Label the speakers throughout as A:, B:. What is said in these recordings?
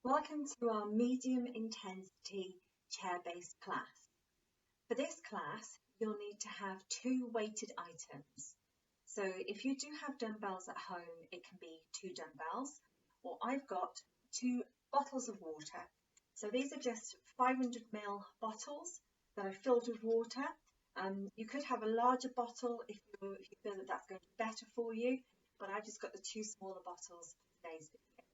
A: Welcome to our medium intensity chair-based class. For this class, you'll need to have 2 weighted items. So if you do have dumbbells at home, it can be 2 dumbbells, or I've got 2 bottles of water. So these are just 500ml bottles that are filled with water. You could have a larger bottle if you feel that that's going to be better for you, but I've just got the 2 smaller bottles for today's video.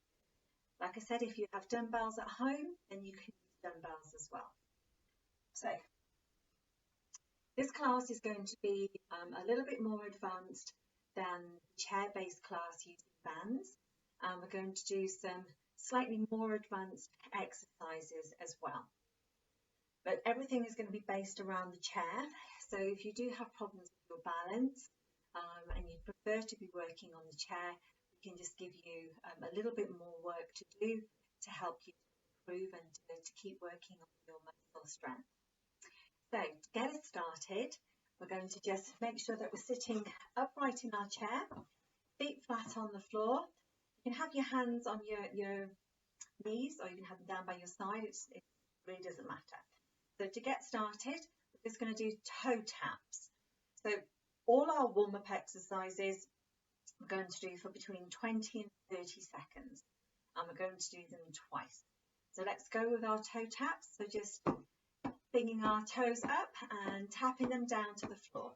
A: Like I said, if you have dumbbells at home, then you can use dumbbells as well. So this class is going to be a little bit more advanced than the chair-based class using bands. We're going to do some slightly more advanced exercises as well. But everything is going to be based around the chair. So if you do have problems with your balance and you prefer to be working on the chair, we can just give you a little bit more work to do to help you improve and to keep working on your muscle strength. So to get us started, we're going to just make sure that we're sitting upright in our chair, feet flat on the floor. You can have your hands on your knees, or you can have them down by your side. It really doesn't matter. So to get started, we're just going to do toe taps. So all our warm-up exercises we're going to do for between 20 and 30 seconds, and we're going to do them twice. So let's go with our toe taps. So just bringing our toes up and tapping them down to the floor.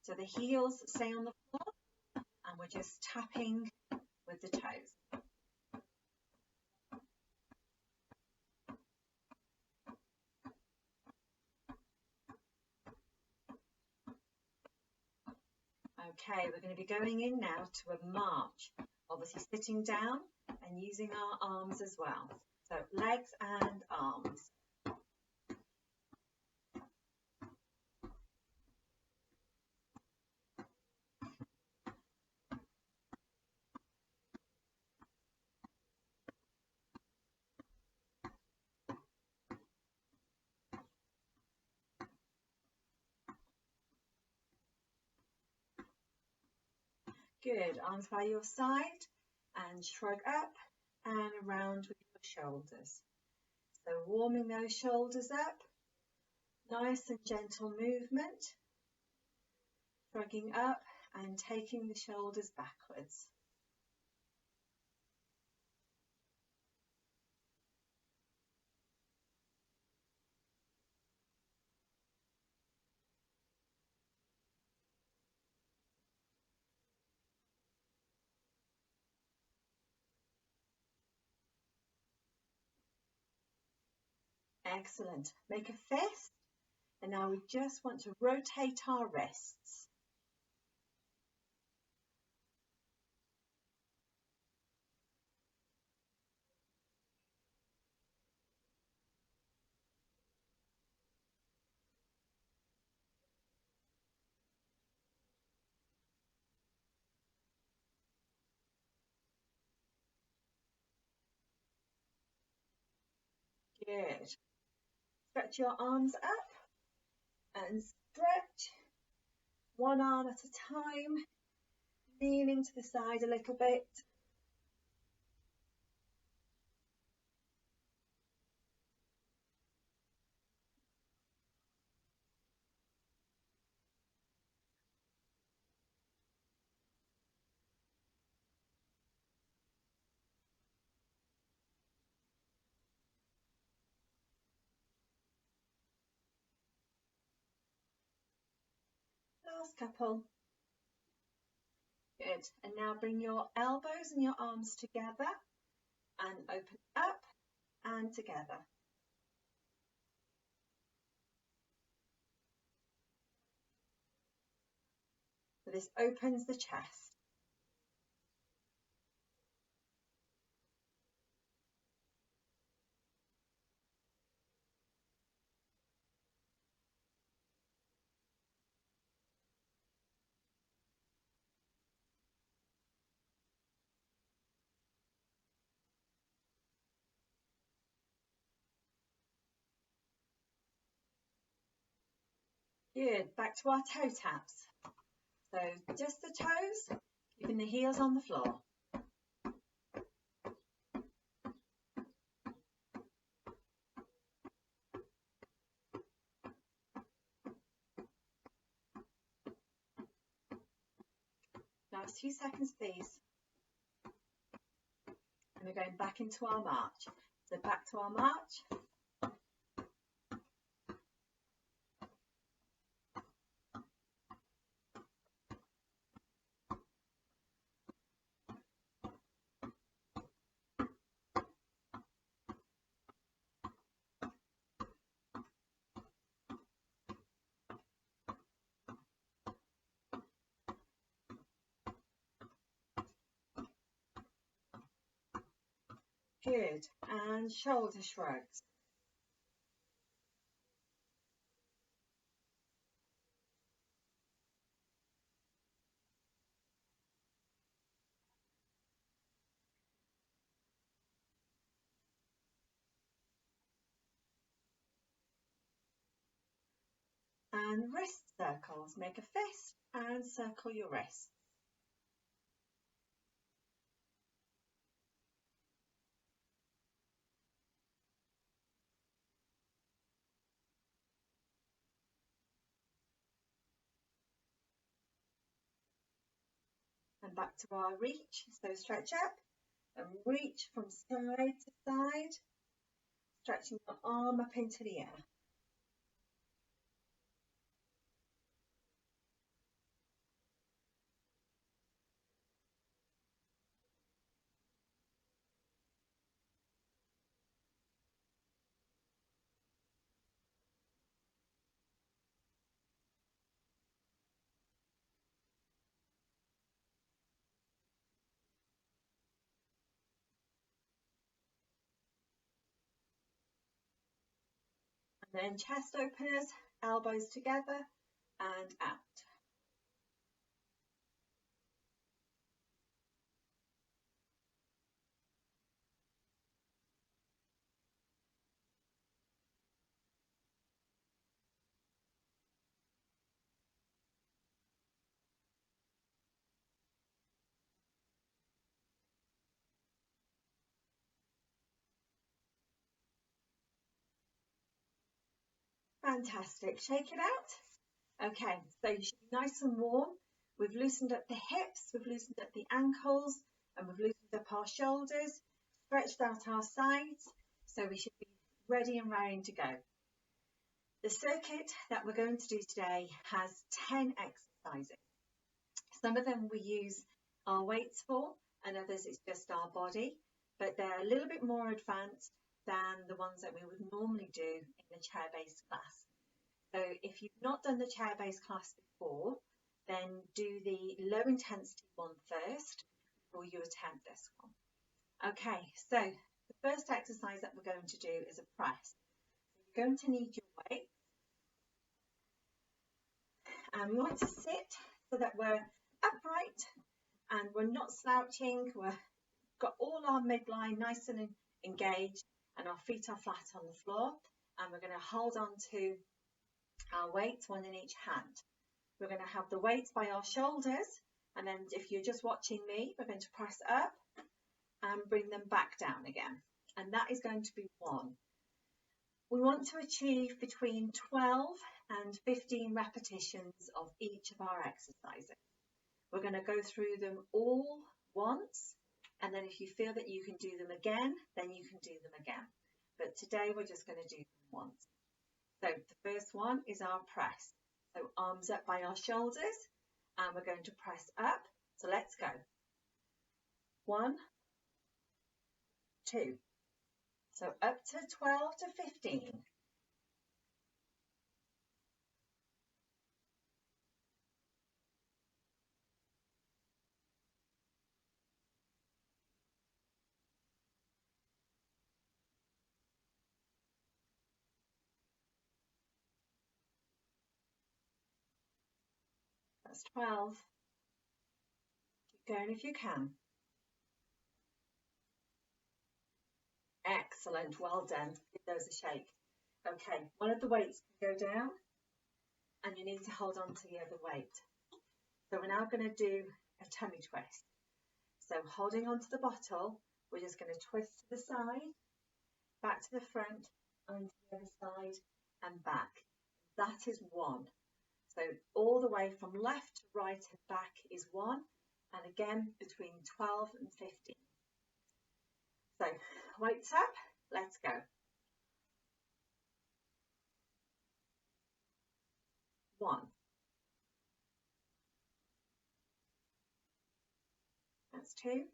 A: So the heels stay on the floor, and we're just tapping with the toes. Okay, we're going to be going in now to a march, obviously sitting down and using our arms as well. So legs and arms. Good, arms by your side and shrug up and around with your shoulders. So warming those shoulders up, nice and gentle movement, shrugging up and taking the shoulders backwards. Excellent. Make a fist, and now we just want to rotate our wrists. Good. Stretch your arms up and stretch one arm at a time, leaning to the side a little bit. Last couple. Good. And now bring your elbows and your arms together and open up and together. So this opens the chest. Good, back to our toe taps. So just the toes, keeping the heels on the floor. last few seconds, please. And we're going back into our march. So back to our march. Good. And shoulder shrugs. And wrist circles. Make a fist and circle your wrist. And back to our reach. So stretch up and reach from side to side, stretching your arm up into the air. And then chest openers, elbows together and out. Fantastic. Shake it out. Okay, so you should be nice and warm. We've loosened up the hips, we've loosened up the ankles, and we've loosened up our shoulders, stretched out our sides, so we should be ready and raring to go. The circuit that we're going to do today has 10 exercises. Some of them we use our weights for, and others it's just our body, but they're a little bit more advanced than the ones that we would normally do in the chair-based class. So if you've not done the chair-based class before, then do the low intensity one first before you attempt this one. Okay, so the first exercise that we're going to do is a press. You're going to need your weight. And we want to sit so that we're upright and we're not slouching. We've got all our midline nice and engaged and our feet are flat on the floor. And we're going to hold on to our weights, one in each hand. We're going to have the weights by our shoulders, and then if you're just watching me, we're going to press up and bring them back down again, and that is going to be 1. We want to achieve between 12 and 15 repetitions of each of our exercises. We're going to go through them all once, and then if you feel that you can do them again, then you can do them again. But today we're just going to do them once. So the first one is our press. So arms up by our shoulders, and we're going to press up. So let's go. 1, 2. So up to 12 to 15. That's 12. Keep going if you can. Excellent, well done. Give those a shake. Okay, one of the weights can go down and you need to hold on to the other weight. So we're now going to do a tummy twist. So holding onto the bottle, we're just going to twist to the side, back to the front, and to the other side and back. That is 1. So all the way from left to right and back is 1, and again between 12 and 15. So weights up, let's go. 1. That's 2.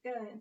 A: Keep going.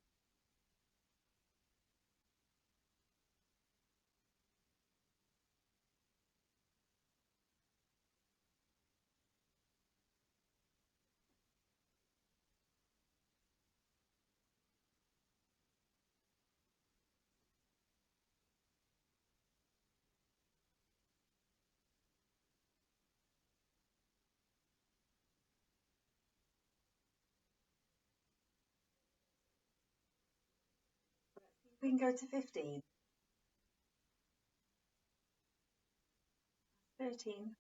A: We can go to 15. 13.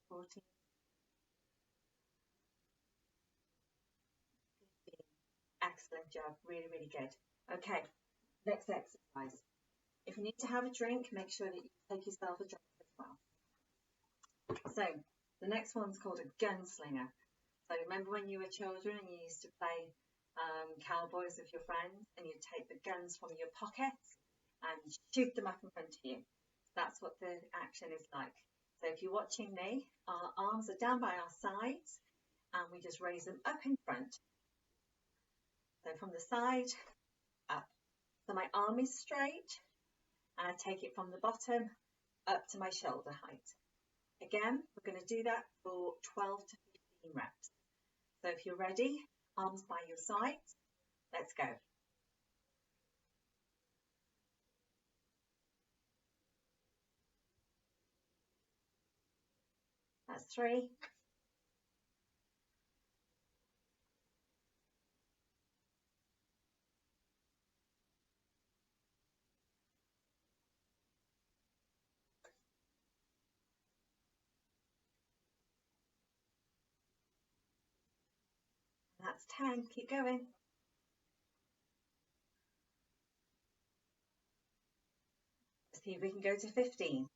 A: 14. 15. Excellent job. Really, really good. Okay, next exercise. If you need to have a drink, make sure that you take yourself a drink as well. So the next one's called a gunslinger. So remember when you were children and you used to play cowboys with your friends, and you'd take the guns from your pockets and shoot them up in front of you. That's what the action is like. So if you're watching me, our arms are down by our sides and we just raise them up in front. So from the side, up. So my arm is straight and I take it from the bottom up to my shoulder height. Again, we're going to do that for 12 to 15 reps. So if you're ready, arms by your sides, let's go. That's 3. That's 10. Keep going. Let's see if we can go to 15.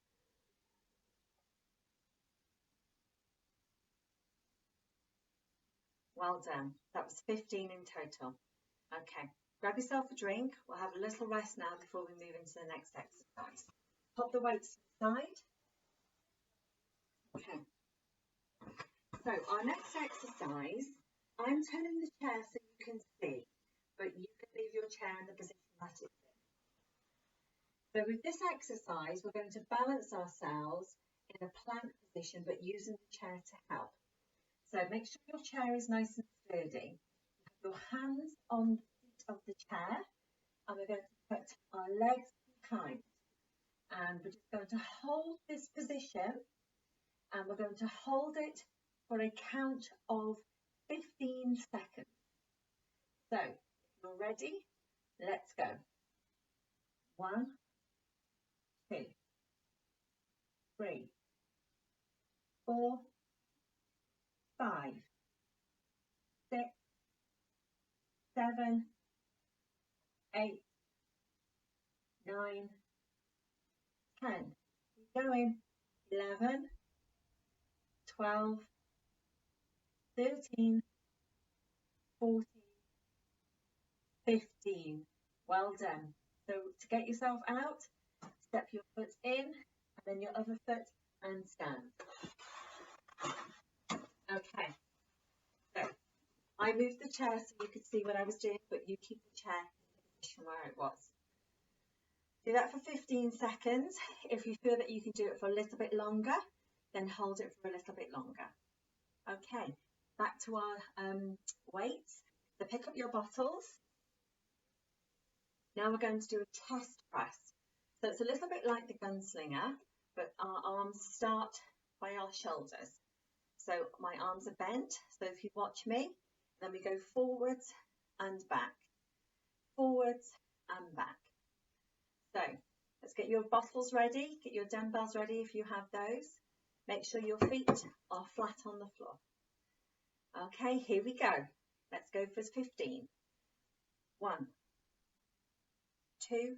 A: Well done. That was 15 in total. Okay, grab yourself a drink. We'll have a little rest now before we move into the next exercise. Pop the weights to the side. Okay. So our next exercise, I'm turning the chair so you can see, but you can leave your chair in the position that it's in. So with this exercise, we're going to balance ourselves in a plank position, but using the chair to help. So make sure your chair is nice and sturdy. You have your hands on the seat of the chair, and we're going to put our legs behind. And we're just going to hold this position, and we're going to hold it for a count of 15 seconds. So if you're ready, let's go. 1, 2, 3, 4, 5, 6, 7, 8, 9, 10. Keep going. 11, 12, 13, 14, 15. Well done. So to get yourself out, step your foot in and then your other foot and stand. Okay. So I moved the chair so you could see what I was doing, but you keep the chair in the position where it was. Do that for 15 seconds. If you feel that you can do it for a little bit longer, then hold it for a little bit longer. Okay, back to our weights. So pick up your bottles. Now we're going to do a chest press. So it's a little bit like the gunslinger, but our arms start by our shoulders. So my arms are bent. So if you watch me, then we go forwards and back, forwards and back. So let's get your bottles ready, get your dumbbells ready if you have those. Make sure your feet are flat on the floor. Okay, here we go. Let's go for 15. 1, 2,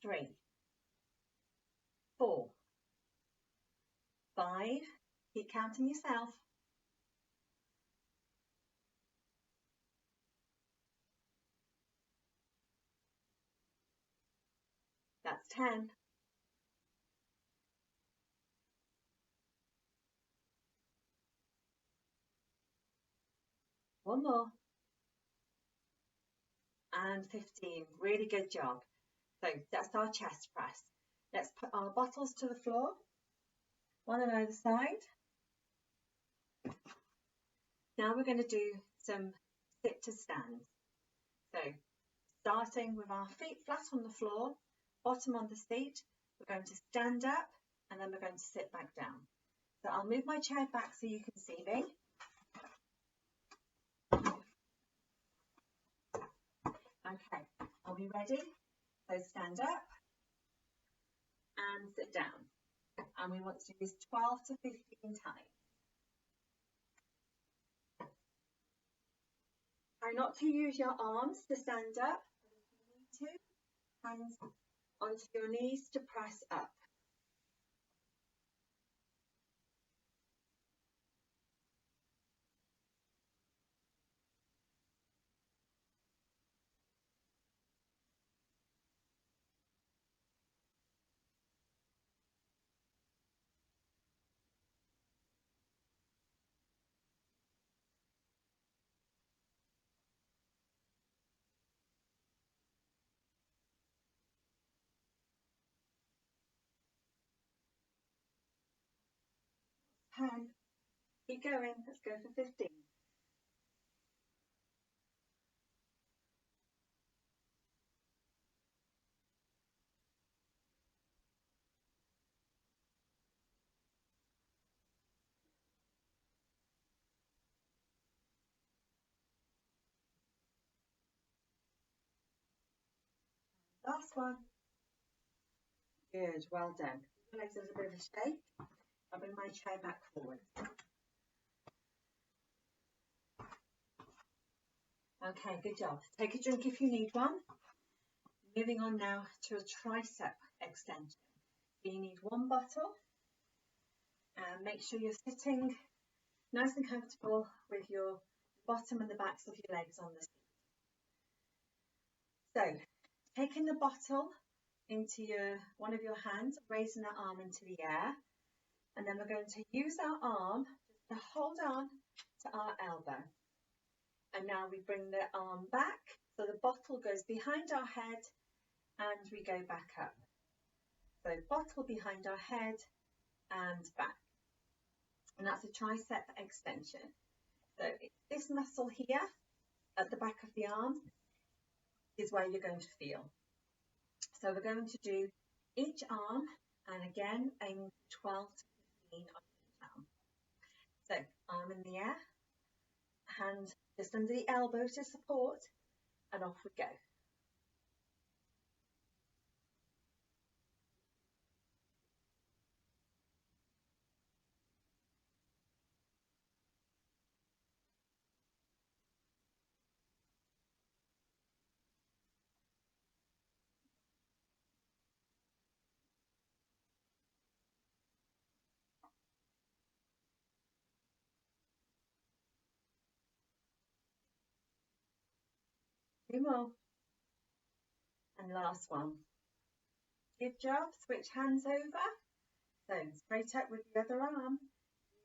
A: 3, 4, 5. Keep counting yourself. That's 10. One more. And 15. Really good job. So that's our chest press. Let's put our bottles to the floor. One on either side. Now we're going to do some sit to stand. So starting with our feet flat on the floor, bottom on the seat, we're going to stand up and then we're going to sit back down. So I'll move my chair back so you can see me. Okay, are we ready? So stand up and sit down. And we want to do this 12 to 15 times. Try not to use your arms to stand up. If you need to, hands onto your knees to press up. Keep going. Let's go for 15. Last one. Good, well done. Your legs a little bit of a shake. I'll bring my chair back forward. Okay, good job. Take a drink if you need one. Moving on now to a tricep extension. So you need one bottle. And make sure you're sitting nice and comfortable with your bottom and the backs of your legs on the seat. So, taking the bottle into one of your hands, raising that arm into the air, and then we're going to use our arm to hold on to our elbow. And now we bring the arm back, so the bottle goes behind our head and we go back up. So bottle behind our head and back. And that's a tricep extension. So this muscle here at the back of the arm is where you're going to feel. So we're going to do each arm, and again aim 12 to 15 on each arm. So arm in the air, hand just under the elbow to support, and off we go. Two more. And last one. Good job. Switch hands over. So straight up with the other arm.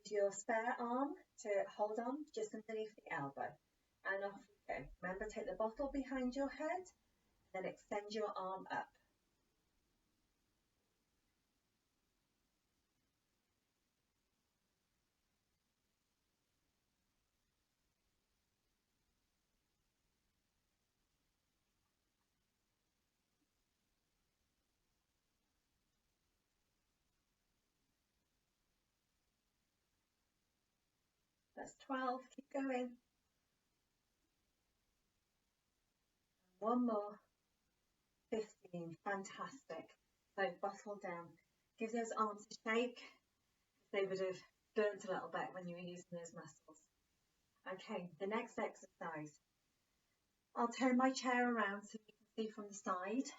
A: Use your spare arm to hold on just underneath the elbow. And off you go. Remember, take the bottle behind your head, then extend your arm up. That's 12. Keep going. One more. 15. Fantastic. So buckle down. Give those arms a shake. They would have burnt a little bit when you were using those muscles. Okay, the next exercise. I'll turn my chair around so you can see from the side.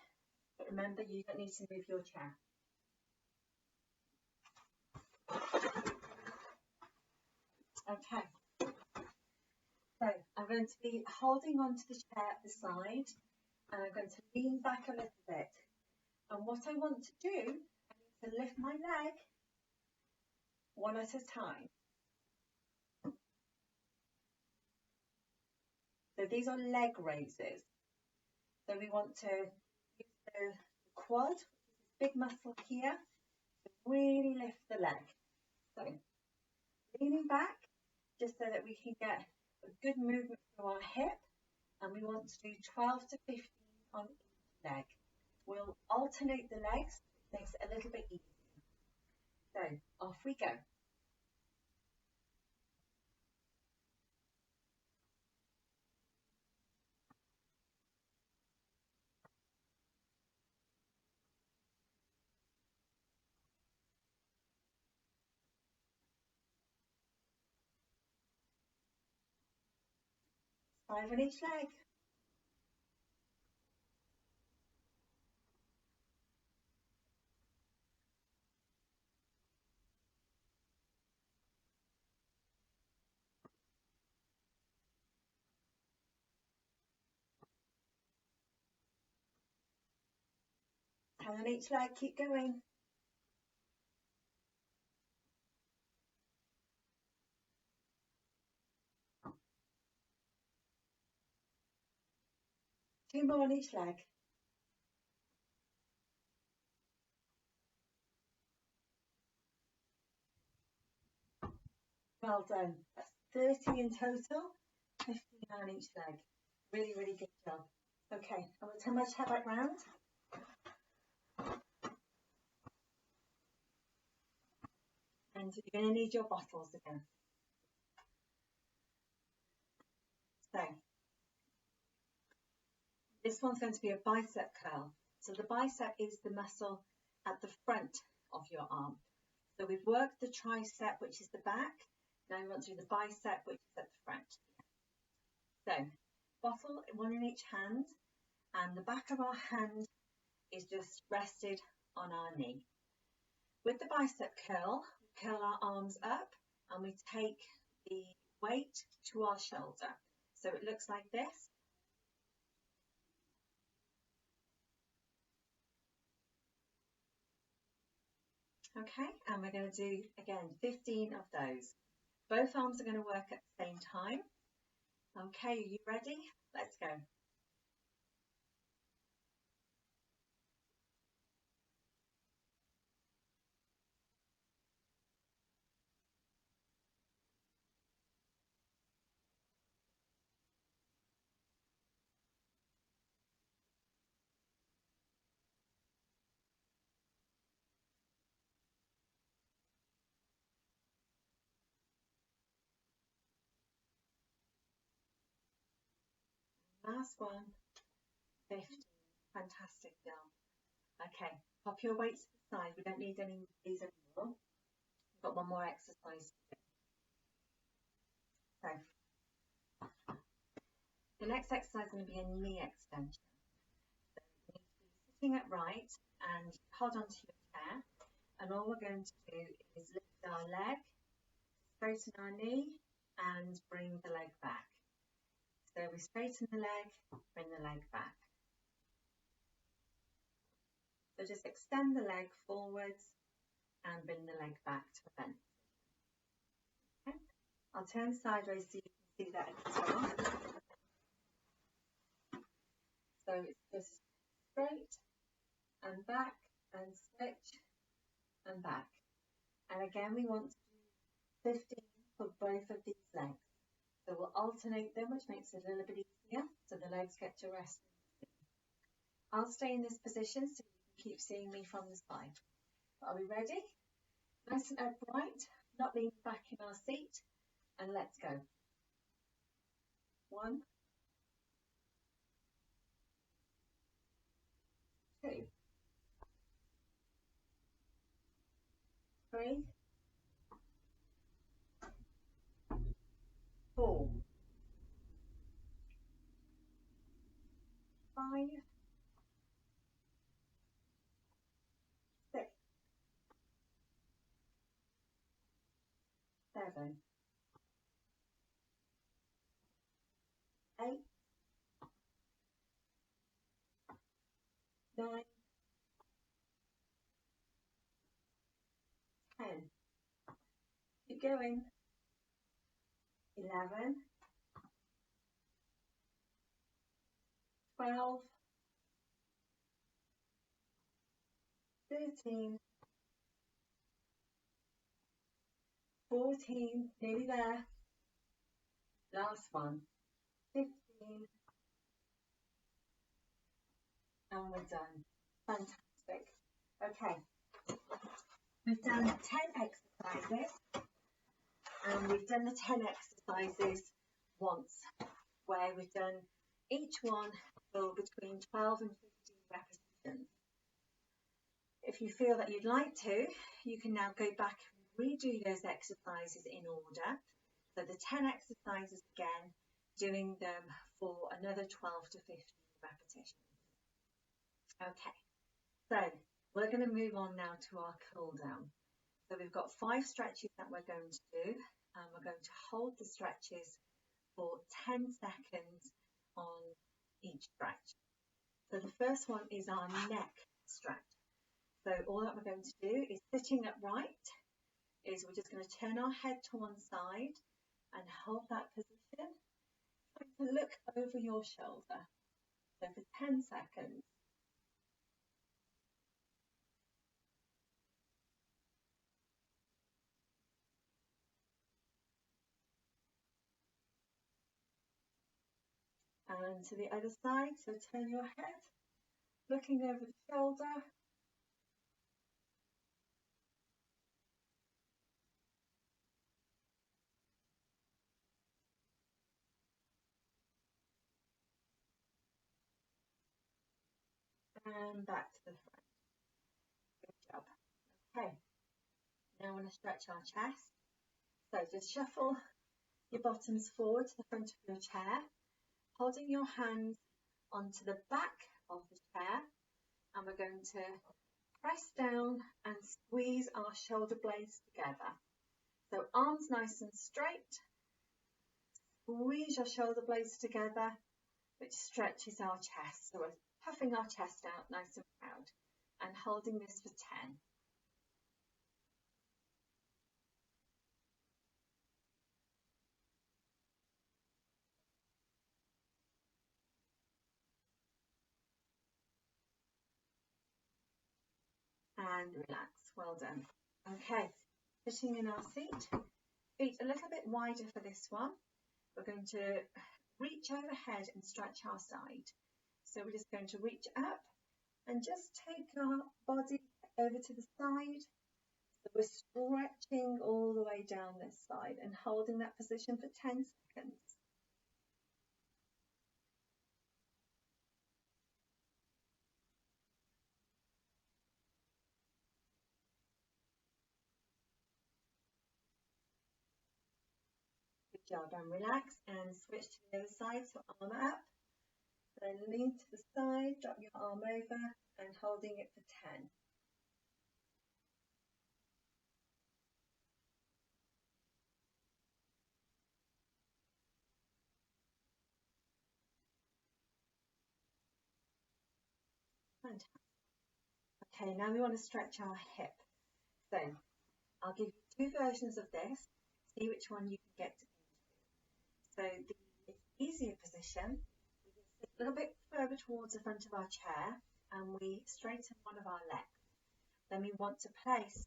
A: But remember, you don't need to move your chair. Okay. So I'm going to be holding onto the chair at the side, and I'm going to lean back a little bit. And what I want to do is to lift my leg one at a time. So these are leg raises. So we want to use the quad, big muscle here, to really lift the leg. So leaning back, just so that we can get a good movement through our hip, and we want to do 12 to 15 on each leg. We'll alternate the legs, it makes it a little bit easier. So off we go. Five on each leg. Ten on each leg, keep going. Two more on each leg. Well done. That's 30 in total, 15 on each leg. Really, really good job. Okay, I'm going to turn my chair back round. And you're going to need your bottles again. So, this one's going to be a bicep curl. So the bicep is the muscle at the front of your arm. So we've worked the tricep, which is the back. Now we want to do the bicep, which is at the front. So, bottle, one in each hand, and the back of our hand is just rested on our knee. With the bicep curl, we curl our arms up and we take the weight to our shoulder. So it looks like this. Okay, and we're going to do, again, 15 of those. Both arms are going to work at the same time. Okay, are you ready? Let's go. Last one, 15. Fantastic job. Okay, pop your weights to the side. We don't need any of these anymore. We've got one more exercise to do. So, the next exercise is going to be a knee extension. So you need to be sitting upright and hold on to your chair. And all we're going to do is lift our leg, straighten our knee, and bring the leg back. So we straighten the leg, bring the leg back. So just extend the leg forwards and bring the leg back to a bent. Okay. I'll turn sideways so you can see that at the top. So it's just straight and back and switch and back. And again, we want to do 15 for both of these legs. So we'll alternate them, which makes it a little bit easier, so the legs get to rest. I'll stay in this position so you can keep seeing me from the side. Are we ready? Nice and upright, not leaning back in our seat, and let's go. 1, 2, 3, 4, 5, 6, 7, 8, 9, 10. Keep going. 11, 12, 13, 14, nearly there. Last one. 15, and we're done. Fantastic. Okay, we've done 10 exercises, and we've done the 10 exercises once, where we've done each one for between 12 and 15 repetitions. If you feel that you'd like to, you can now go back and redo those exercises in order. So the 10 exercises again, doing them for another 12 to 15 repetitions. Okay, so we're going to move on now to our cool down. So we've got 5 stretches that we're going to do, and we're going to hold the stretches for 10 seconds on each stretch. So the first one is our neck stretch. So all that we're going to do is sitting upright, is we're just going to turn our head to one side and hold that position. Try to look over your shoulder. So for 10 seconds. And to the other side, so turn your head, looking over the shoulder. And back to the front. Good job. Okay, now I want to stretch our chest. So just shuffle your bottoms forward to the front of your chair, holding your hands onto the back of the chair, and we're going to press down and squeeze our shoulder blades together. So arms nice and straight, squeeze your shoulder blades together, which stretches our chest. So we're puffing our chest out nice and proud, and holding this for 10. And relax. Well done. Okay, sitting in our seat, feet a little bit wider for this one. We're going to reach overhead and stretch our side. So we're just going to reach up and just take our body over to the side. So we're stretching all the way down this side and holding that position for 10 seconds. Good job, and relax and switch to the other side, so arm up, then lean to the side, drop your arm over and holding it for 10. Fantastic. Okay, now we want to stretch our hip. So I'll give you 2 versions of this, see which one you can get into. So the easier position, we can sit a little bit further towards the front of our chair and we straighten one of our legs. Then we want to place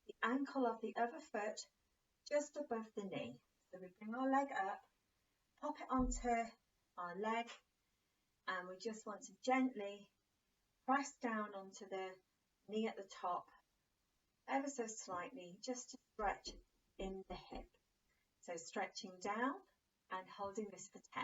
A: the ankle of the other foot just above the knee. So we bring our leg up, pop it onto our leg, and we just want to gently press down onto the knee at the top, ever so slightly, just to stretch in the hip. So stretching down and holding this for 10.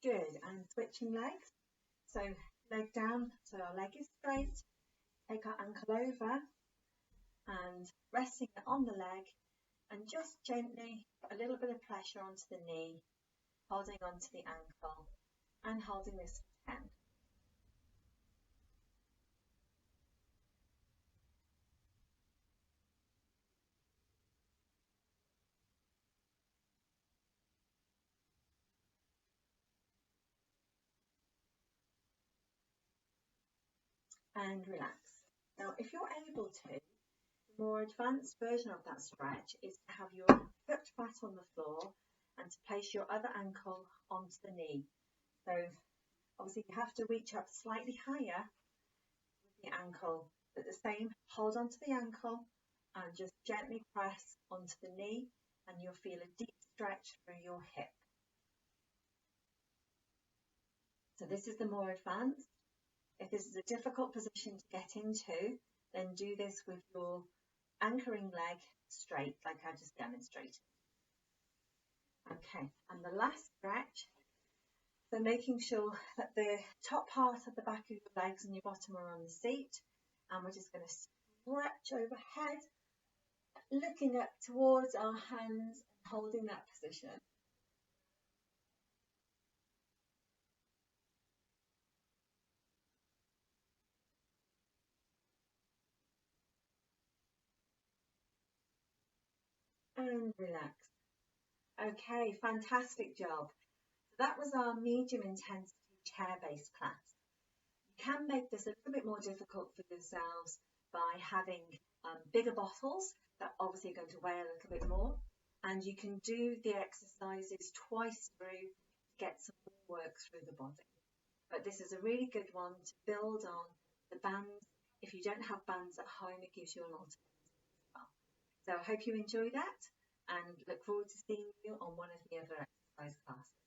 A: Good, and switching legs. So leg down, so our leg is straight. Take our ankle over and resting it on the leg, and just gently put a little bit of pressure onto the knee, holding onto the ankle and holding this for 10. And relax. Now, if you're able to, the more advanced version of that stretch is to have your foot flat on the floor and to place your other ankle onto the knee. So obviously you have to reach up slightly higher with the ankle, but the same, hold onto the ankle and just gently press onto the knee, and you'll feel a deep stretch through your hip. So this is the more advanced. If this is a difficult position to get into, then do this with your anchoring leg straight, like I just demonstrated. Okay, and the last stretch, so making sure that the top part of the back of your legs and your bottom are on the seat, and we're just going to stretch overhead, looking up towards our hands and holding that position. And relax. Okay, fantastic job. So that was our medium intensity chair-based class. You can make this a little bit more difficult for yourselves by having bigger bottles that obviously are going to weigh a little bit more, and you can do the exercises twice through to get some more work through the body. But this is a really good one to build on the bands. If you don't have bands at home, it gives you an alternative as well. So I hope you enjoy that, and look forward to seeing you on one of the other exercise classes.